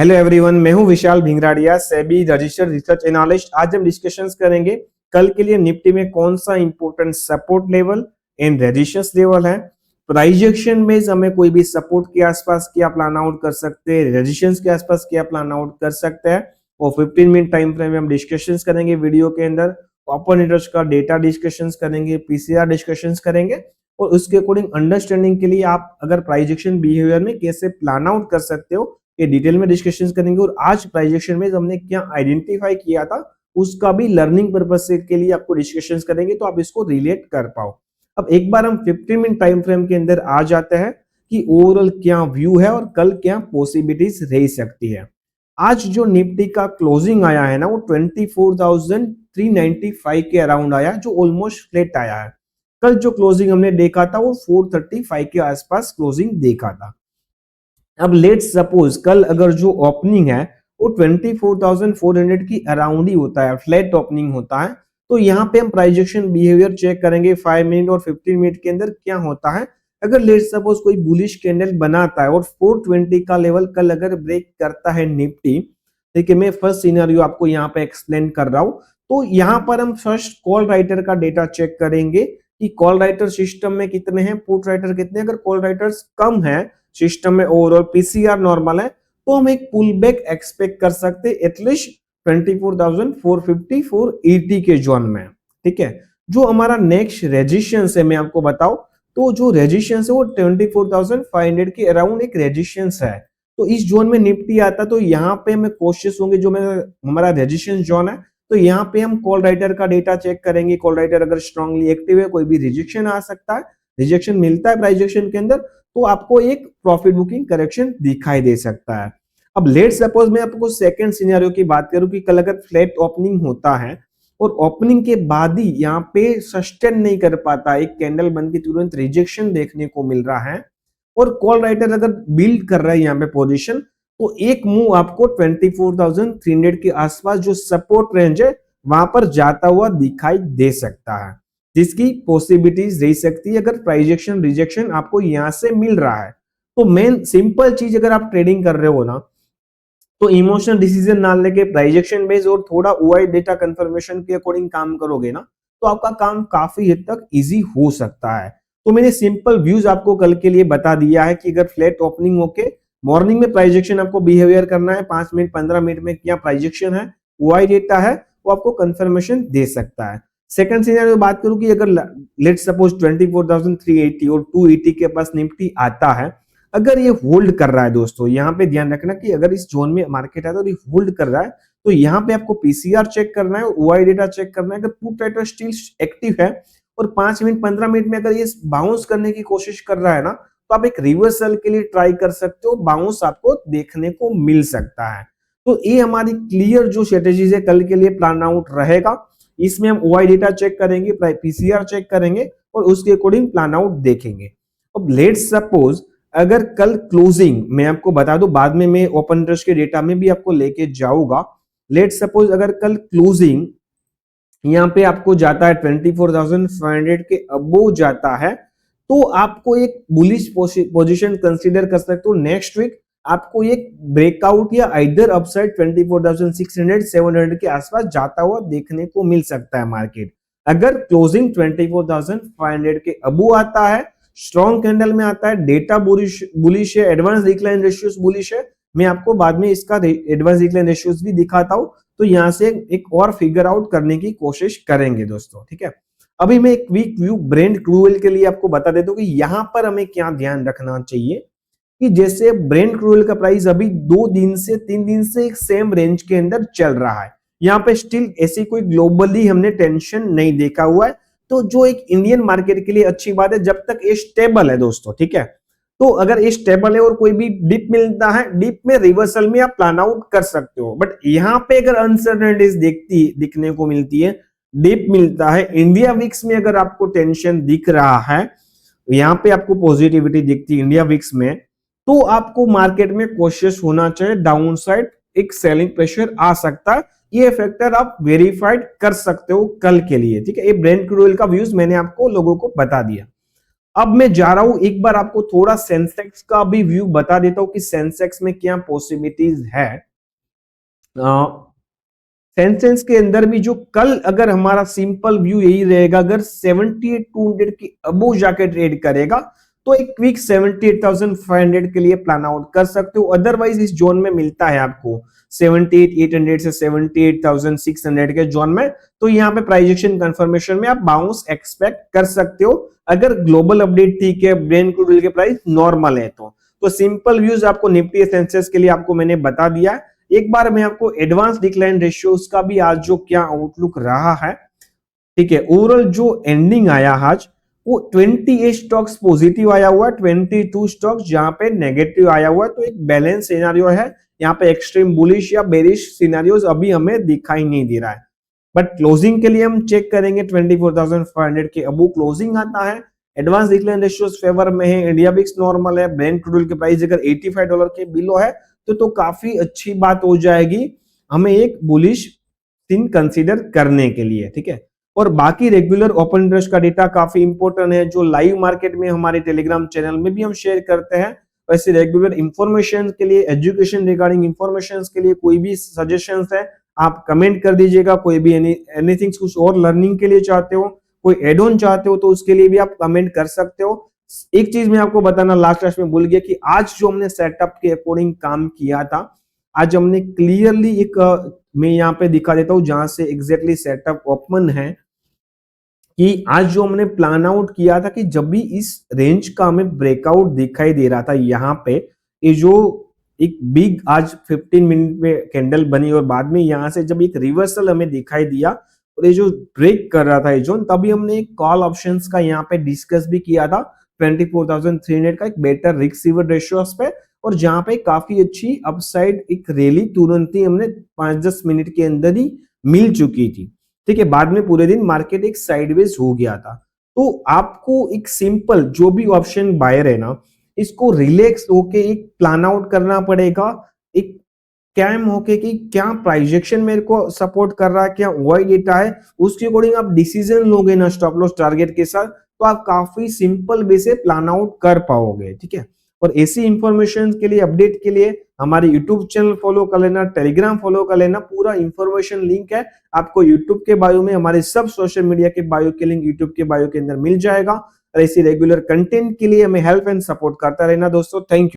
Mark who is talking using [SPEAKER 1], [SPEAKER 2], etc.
[SPEAKER 1] Hello everyone, मैं हूं विशाल भिंगराड़िया, SEBI registered research analyst. आज हम डिस्कशंस करेंगे कल के लिए निफ्टी में कौन सा important support level and resistance level है। प्राइस एक्शन में हमें कोई भी सपोर्ट के आसपास क्या प्लान आउट कर सकते हैं, रेजिस्टेंस के आसपास क्या प्लान आउट कर सकते हैं, और 15 मिनट टाइम फ्रेम में हम डिस्कशंस करेंगे। वीडियो के अंदर ओपन इंटरेस्ट का डेटा डिस्कशंस करेंगे, पीसीआर डिस्कशंस करेंगे, और उसके अकॉर्डिंग अंडरस्टैंडिंग के लिए आप अगर प्राइस एक्शन बिहेवियर में कैसे प्लान आउट कर सकते हो ये डिटेल में डिस्कशन करेंगे। और आज प्राइजेक्शन में हमने क्या आइडेंटिफाई किया था उसका भी लर्निंग पर्पस के लिए आपको डिस्कशन करेंगे, तो आप इसको रिलेट कर पाओ। अब एक बार हम 15 मिनट टाइम फ्रेम के अंदर आ जाते हैं कि ओवरऑल क्या व्यू है और कल क्या पॉसिबिलिटीज रह सकती है। आज जो निफ्टी का क्लोजिंग आया है ना, वो 24,395 के अराउंड आया, जो ऑलमोस्ट फ्लैट आया है। कल जो क्लोजिंग हमने देखा था वो 435 के आसपास क्लोजिंग देखा था। अब लेट्स सपोज कल अगर जो ओपनिंग है वो 24,400 की अराउंड ही होता है, फ्लैट ओपनिंग होता है, तो यहाँ पे हम प्राइजेक्शन बिहेवियर चेक करेंगे 5 मिनट और 15 मिनट के अंदर क्या होता है। अगर लेट्स सपोज कोई बुलिश कैंडल बनाता है और 420 का लेवल कल अगर ब्रेक करता है निफ्टी, देखिए मैं फर्स्ट सिनेरियो आपको यहाँ पे एक्सप्लेन कर रहा हूँ। तो यहाँ पर हम फर्स्ट कॉल राइटर का डेटा चेक करेंगे कि कॉल राइटर सिस्टम में कितने हैं, पुट राइटर कितने हैं। अगर कॉल राइटर्स कम है सिस्टम में, ओवरऑल पीसीआर नॉर्मल है, तो हम एक पुल बैक एक्सपेक्ट कर सकते हैं एटलीस्ट 24,450 के जोन में। ठीक है, जो हमारा नेक्स्ट रेजिस्टेंस है मैं आपको बताऊं, तो जो रेजिस्टेंस है वो 24,500 के अराउंड एक रेजिस्टेंस है। तो इस जोन में निफ्टी आता तो यहाँ पे मैं कोशिश होंगे, जो मैं हमारा रेजिस्टेंस जोन है, तो यहाँ पे हम कॉल राइटर का डेटा चेक करेंगे। कॉल राइटर अगर स्ट्रांगली एक्टिव है, कोई भी रिजेक्शन आ सकता है, रिजेक्शन मिलता है प्राइस एक्शन के अंदर, तो आपको एक प्रॉफिट बुकिंग करेक्शन दिखाई दे सकता है। अब लेट सपोज मैं आपको सेकंड सिनेरियो की बात करूं कि कल अगर फ्लैट ओपनिंग होता है और ओपनिंग के बाद ही यहाँ पे सस्टेन नहीं कर पाता, एक कैंडल बन के तुरंत रिजेक्शन देखने को मिल रहा है, और कॉल राइटर अगर बिल्ड कर रहा है यहाँ पे पोजीशन, तो एक मूव आपको 24,300 के आसपास जो सपोर्ट रेंज है वहां पर जाता हुआ दिखाई दे सकता है, जिसकी पॉसिबिलिटीज रह सकती है अगर प्राइजेक्शन रिजेक्शन आपको यहां से मिल रहा है। तो मेन सिंपल चीज, अगर आप ट्रेडिंग कर रहे हो ना, तो इमोशनल डिसीजन ना लेके प्राइजेक्शन बेस और थोड़ा ओआई डेटा कंफर्मेशन के अकॉर्डिंग काम करोगे ना, तो आपका काम काफी हद तक इजी हो सकता है। तो मैंने सिंपल व्यूज आपको कल के लिए बता दिया है कि अगर फ्लैट ओपनिंग होके मॉर्निंग में प्राइजेक्शन आपको बिहेवियर करना है, 5 मिनट 15 मिनट में क्या प्राइजेक्शन है, ओआई डेटा है, वो आपको कंफर्मेशन दे सकता है। सेकंड सिनेरियो बात करूं कि अगर लेट्स सपोज 24,380 और 280 के पास निफ्टी आता है, अगर ये होल्ड कर रहा है, दोस्तों यहाँ पे ध्यान रखना कि अगर इस जोन में मार्केट है तो ये होल्ड कर रहा है, तो यहाँ पे आपको पीसीआर चेक करना है, ओआई डेटा चेक करना है। अगर पुट राइटर स्टिल एक्टिव है और 5 मिनट 15 मिनट में अगर ये बाउंस करने की कोशिश कर रहा है ना, तो आप एक रिवर्सल के लिए ट्राई कर सकते हो, बाउंस आपको देखने को मिल सकता है। तो ये हमारी क्लियर जो स्ट्रेटेजीज है कल के लिए प्लान आउट रहेगा। इसमें हम ओआई डेटा चेक करेंगे, पीसीआर चेक करेंगे, और उसके अकॉर्डिंग प्लान आउट देखेंगे। अब लेट्स सपोज अगर कल क्लोजिंग, मैं आपको बता दूं बाद में मैं ओपन इंटरेस्ट के डेटा में भी आपको लेके जाऊंगा। लेट्स सपोज अगर कल क्लोजिंग यहाँ पे आपको जाता है 24,500 के अबोव जाता है, तो आपको एक बुलिश पोजीशन कंसीडर कर सकते हो। नेक्स्ट वीक आपको एक ब्रेकआउट या आइदर अपसाइड 24,600 700 के आसपास जाता हुआ देखने को मिल सकता है मार्केट। अगर क्लोजिंग 24,500 के अबोव आता है, स्ट्रॉन्ग कैंडल में आता है, डेटा बुलिश है, एडवांस डिक्लाइन रेशियोज बुलिश है, मैं आपको बाद में इसका एडवांस डिक्लाइन रेशियोज भी दिखाता हूं, तो यहां से एक और फिगर आउट करने की कोशिश करेंगे दोस्तों। ठीक है, अभी मैं एक week view Brent crude oil के लिए आपको बता देता हूं कि यहां पर हमें क्या ध्यान रखना चाहिए कि जैसे ब्रेंट क्रूड ऑयल का प्राइस अभी 2 दिन से 3 दिन से एक सेम रेंज के अंदर चल रहा है, यहाँ पे स्टिल ऐसी कोई ग्लोबली हमने टेंशन नहीं देखा हुआ है, तो जो एक इंडियन मार्केट के लिए अच्छी बात है जब तक ये स्टेबल है दोस्तों। ठीक है, तो अगर ये स्टेबल है और कोई भी डिप मिलता है, डिप में रिवर्सल में आप प्लान आउट कर सकते हो। बट यहाँ पे अगर अनसर्टेनिटीज दिखने को मिलती है, डिप मिलता है, इंडिया विक्स में अगर आपको टेंशन दिख रहा है, यहाँ पे आपको पॉजिटिविटी दिखती है इंडिया विक्स में, तो आपको मार्केट में कॉशियस होना चाहिए। डाउन साइड एक सेलिंग प्रेशर आ सकता है, ये फैक्टर आप वेरीफाइड कर सकते हो कल के लिए। ठीक है, ये ब्रेंट क्रूड ऑयल का व्यूज मैंने आपको लोगों को बता दिया। अब मैं जा रहा हूं एक बार आपको थोड़ा सेंसेक्स का भी व्यू बता देता हूं कि सेंसेक्स में क्या पॉसिबिलिटीज है। सेंसेक्स के अंदर भी जो कल अगर हमारा सिंपल व्यू यही रहेगा, अगर 78,200 की अबो जाके ट्रेड करेगा तो एक क्विक 78,500 के लिए प्लान आउट कर सकते हो। अदरवाइज इस जोन में मिलता है आपको 78,800 से 78,600 के जोन में, तो यहाँ पे प्राइस एक्शन कंफर्मेशन में आप बाउंस एक्सपेक्ट कर सकते हो अगर ग्लोबल अपडेट ठीक है, ब्रेंट क्रूड ऑयल के प्राइस नॉर्मल है तो सिंपल व्यूज आपको निफ्टी सेंसेक्स के लिए आपको मैंने बता दिया। एक बार मैं आपको एडवांस डिक्लाइन रेशियोज का भी आज जो क्या आउटलुक रहा है, ठीक है, ओवरऑल जो एंडिंग आया आज वो 28 स्टॉक्स पॉजिटिव आया हुआ, 22 स्टॉक्स जहां पे नेगेटिव आया हुआ, तो एक बैलेंस सिनेरियो है। यहाँ पे एक्सट्रीम बुलिश या बेरिश सिनेरियोज अभी हमें दिखाई नहीं दे रहा है, बट क्लोजिंग के लिए हम चेक करेंगे 24,500 के अबू क्लोजिंग आता है। एडवांस डिक्लाइन रेशियोज फेवर में है, इंडिया बिक्स नॉर्मल है, ब्रेंट क्रूड ऑयल के प्राइस अगर $85 के बिलो है तो काफी अच्छी बात हो जाएगी हमें एक बुलिश सीन कंसीडर करने के लिए, ठीक है। और बाकी रेगुलर ओपन इंटरेस्ट का डेटा काफी इंपॉर्टेंट है, जो लाइव मार्केट में हमारे टेलीग्राम चैनल में भी हम शेयर करते हैं। वैसे रेगुलर इंफॉर्मेशन के लिए, एजुकेशन रिगार्डिंग इंफॉर्मेशन के लिए कोई भी सजेशन है आप कमेंट कर दीजिएगा। कोई भी एनीथिंग कुछ और लर्निंग के लिए चाहते हो, कोई एड ऑन चाहते हो तो उसके लिए भी आप कमेंट कर सकते हो। एक चीज मैं आपको बताना लास्ट में भूल गया कि आज जो हमने सेटअप के अकॉर्डिंग काम किया था, आज हमने क्लियरली एक मैं यहाँ पे दिखा देता हूं जहां से एग्जैक्टली सेटअप ओपन है, कि आज जो हमने प्लान आउट किया था कि जब भी इस रेंज का हमें ब्रेकआउट दिखाई दे रहा था, यहाँ पे ये जो एक बिग आज 15 मिनट में कैंडल बनी और बाद में यहाँ से जब एक रिवर्सल हमें दिखाई दिया और ये जो ब्रेक कर रहा था ये जोन, तभी हमने एक कॉल ऑप्शंस का यहाँ पे डिस्कस भी किया था 24,300 का एक बेटर रिस्क रिवॉर्ड रेशियोस पे, और जहां पे काफी अच्छी अपसाइड एक रैली तुरंत ही हमने 5-10 मिनट के अंदर ही मिल चुकी थी, ठीक है। बाद में पूरे दिन मार्केट एक साइडवेज हो गया था। तो आपको एक सिंपल जो भी ऑप्शन बायर है ना, इसको रिलैक्स होके एक प्लान आउट करना पड़ेगा, एक कैम होके कि क्या प्राइजेक्शन मेरे को सपोर्ट कर रहा है, क्या वाई डेटा है, उसके अकॉर्डिंग आप डिसीजन लोगे ना स्टॉप लॉस टारगेट के साथ, तो आप काफी सिंपल वे से प्लान आउट कर पाओगे, ठीक है। और ऐसी इंफॉर्मेशन के लिए, अपडेट के लिए हमारे यूट्यूब चैनल फॉलो कर लेना, टेलीग्राम फॉलो कर लेना, पूरा इंफॉर्मेशन लिंक है आपको यूट्यूब के बायो में, हमारे सब सोशल मीडिया के बायो के लिंक यूट्यूब के बायो के अंदर मिल जाएगा। और ऐसी रेगुलर कंटेंट के लिए हमें हेल्प एंड सपोर्ट करता रहना दोस्तों। Thank you.